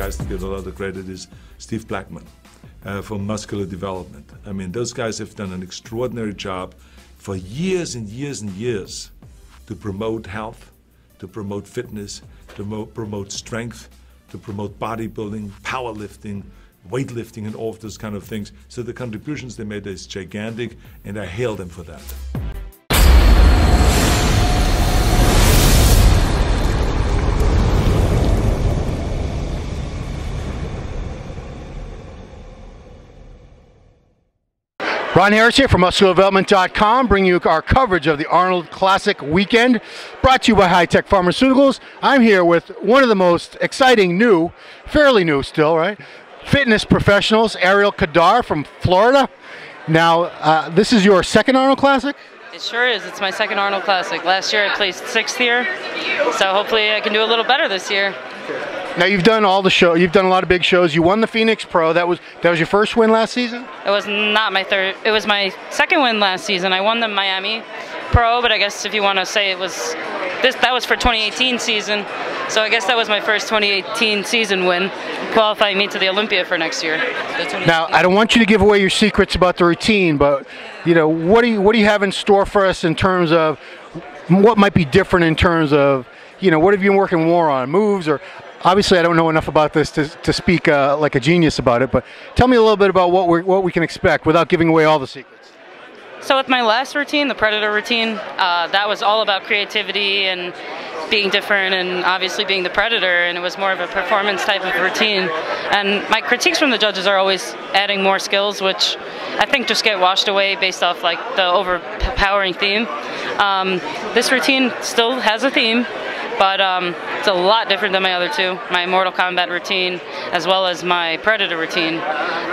guys that get a lot of credit is Steve Blackman for muscular development. I mean, those guys have done an extraordinary job for years and years and years to promote health, to promote fitness, to promote strength, to promote bodybuilding, powerlifting, weightlifting, and all of those kind of things. So the contributions they made is gigantic, and I hail them for that. Ron Harris here from MuscularDevelopment.com, bringing you our coverage of the Arnold Classic Weekend, brought to you by High Tech Pharmaceuticals. I'm here with one of the most exciting new, fairly new still, right, fitness professionals, Ariel Khadr from Florida. Now, this is your second Arnold Classic? It sure is. It's my second Arnold Classic. Last year I placed 6th here, so hopefully I can do a little better this year. Now you've done all the show. You've done a lot of big shows. You won the Phoenix Pro. That was your first win last season? It was not my third. It was my second win last season. I won the Miami Pro, but I guess if you want to say it was that was for 2018 season. So I guess that was my first 2018 season win, qualifying me to the Olympia for next year. Now I don't want you to give away your secrets about the routine, but you know, what do you have in store for us in terms of what might be different in terms of, you know, what have you been working more on, moves or? Obviously, I don't know enough about this to speak like a genius about it, but tell me a little bit about what we can expect without giving away all the secrets. So with my last routine, the Predator routine, that was all about creativity and being different and obviously being the Predator, and it was more of a performance type of routine. And my critiques from the judges are always adding more skills, which I think just get washed away based off like the overpowering theme. This routine still has a theme, but it's a lot different than my other two, my Mortal Kombat routine as well as my Predator routine.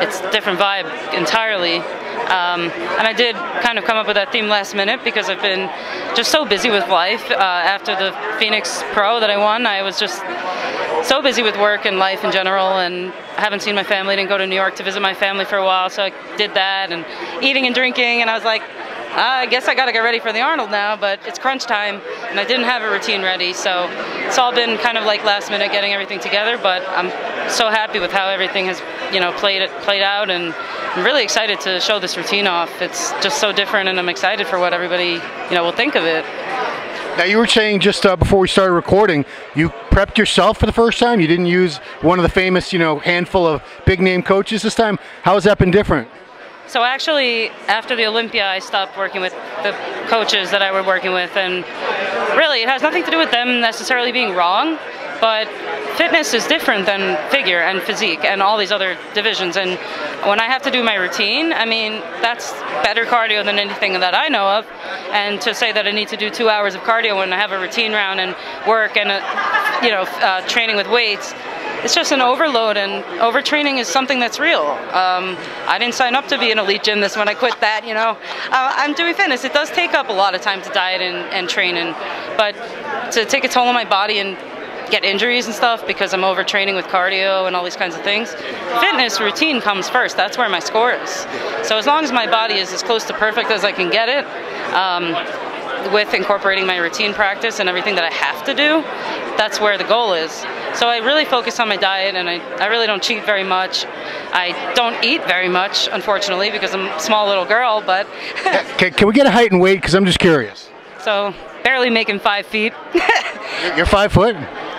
It's a different vibe entirely. And I did kind of come up with that theme last minute because I've been just so busy with life. After the Phoenix Pro that I won, I was just so busy with work and life in general, and I haven't seen my family. Didn't go to New York to visit my family for a while, so I did that, and eating and drinking, and I was like, I guess I gotta get ready for the Arnold now, but it's crunch time, and I didn't have a routine ready, so it's all been kind of like last minute getting everything together, but I'm so happy with how everything has, you know, played out, and I'm really excited to show this routine off. It's just so different, and I'm excited for what everybody, you know, will think of it. Now you were saying just before we started recording, you prepped yourself for the first time? You didn't use one of the famous, you know, handful of big name coaches this time? How has that been different? So actually, after the Olympia, I stopped working with the coaches that I were working with, and really it has nothing to do with them necessarily being wrong, but fitness is different than figure and physique and all these other divisions, and when I have to do my routine, I mean, that's better cardio than anything that I know of, and to say that I need to do 2 hours of cardio when I have a routine round and work and, you know, training with weights, it's just an overload, and overtraining is something that's real. I didn't sign up to be an elite gymnast when I quit that, you know. I'm doing fitness. It does take up a lot of time to diet and train, but to take a toll on my body and get injuries and stuff because I'm overtraining with cardio and all these kinds of things, fitness routine comes first. That's where my score is. So as long as my body is as close to perfect as I can get it, with incorporating my routine practice and everything that I have to do, that's where the goal is. So I really focus on my diet, and I really don't cheat very much. I don't eat very much, unfortunately, because I'm a small little girl, but... Can we get a height and weight, because I'm just curious? So, barely making 5 feet. You're 5 foot?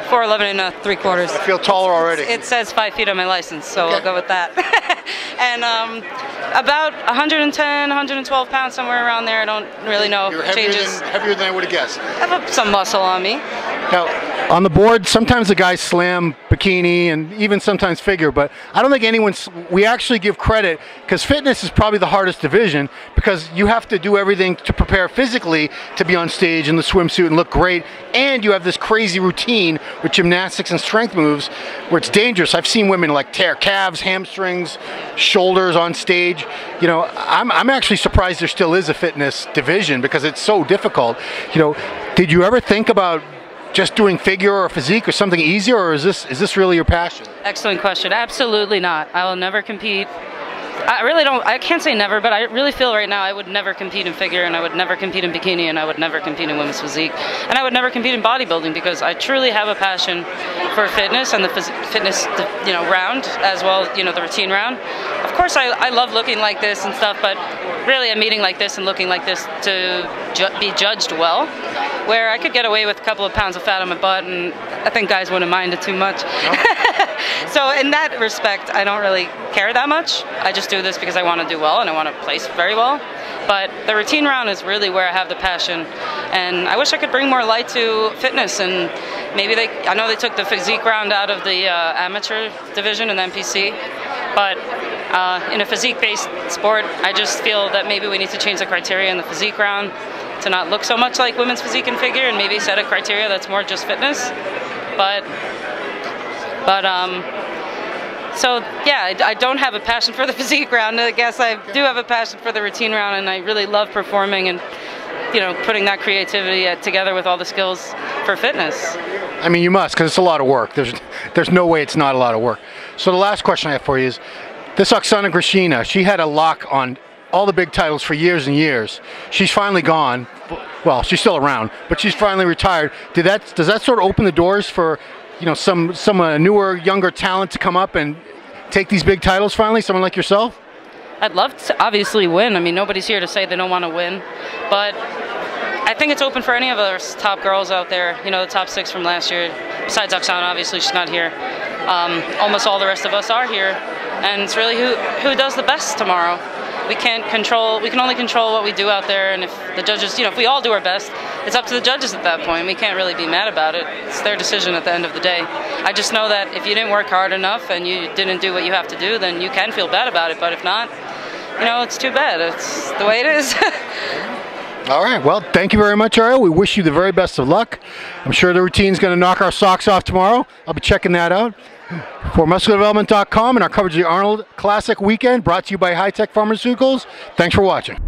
4'11" and 3/4. I feel taller already. It says 5 feet on my license, so okay. I'll go with that. And about 110, 112 pounds, somewhere around there. I don't really know. You're heavier than I would have guessed. I have some muscle on me. Now, on the board, sometimes the guys slam bikini and even sometimes figure, but I don't think we actually give credit, because fitness is probably the hardest division, because you have to do everything to prepare physically to be on stage in the swimsuit and look great, and you have this crazy routine with gymnastics and strength moves where it's dangerous. I've seen women like tear calves, hamstrings, shoulders on stage. You know, I'm actually surprised there still is a fitness division because it's so difficult. You know, did you ever think about just doing figure or physique or something easier, or is this really your passion? Excellent question. Absolutely not. I will never compete I really don't. I can't say never, but I really feel right now I would never compete in figure, and I would never compete in bikini, and I would never compete in women's physique, and I would never compete in bodybuilding because I truly have a passion for fitness and the fitness, round as well, the routine round. Of course, I love looking like this and stuff, but really a meeting like this and looking like this to be judged well, where I could get away with a couple of pounds of fat on my butt, and I think guys wouldn't mind it too much. So in that respect, I don't really care that much. I just do this because I want to do well and I want to place very well. But the routine round is really where I have the passion, and I wish I could bring more light to fitness. And maybe I know they took the physique round out of the amateur division in the NPC, but in a physique-based sport, I just feel that maybe we need to change the criteria in the physique round to not look so much like women's physique and figure, and maybe set a criteria that's more just fitness. So yeah, I don't have a passion for the physique round. I guess I do have a passion for the routine round, and I really love performing and putting that creativity together with all the skills for fitness. I mean, you must, because it's a lot of work. There's no way it's not a lot of work. So the last question I have for you is, this Oksana Grishina, she had a lock on all the big titles for years and years. She's finally gone. Well, she's still around, but she's finally retired. Does that sort of open the doors for some newer, younger talent to come up and take these big titles finally, someone like yourself? I'd love to obviously win. I mean, nobody's here to say they don't want to win, but I think it's open for any of our top girls out there, the top 6 from last year. Besides Oksana, obviously she's not here. Almost all the rest of us are here, and it's really who does the best tomorrow. We can only control what we do out there, and if the judges, if we all do our best, it's up to the judges at that point. We can't really be mad about it. It's their decision at the end of the day. I just know that if you didn't work hard enough and you didn't do what you have to do, then you can feel bad about it, but if not, it's too bad. It's the way it is. All right, well, thank you very much, Ariel. We wish you the very best of luck. I'm sure the routine's going to knock our socks off tomorrow. I'll be checking that out. For musculardevelopment.com and our coverage of the Arnold Classic Weekend, brought to you by High Tech Pharmaceuticals. Thanks for watching.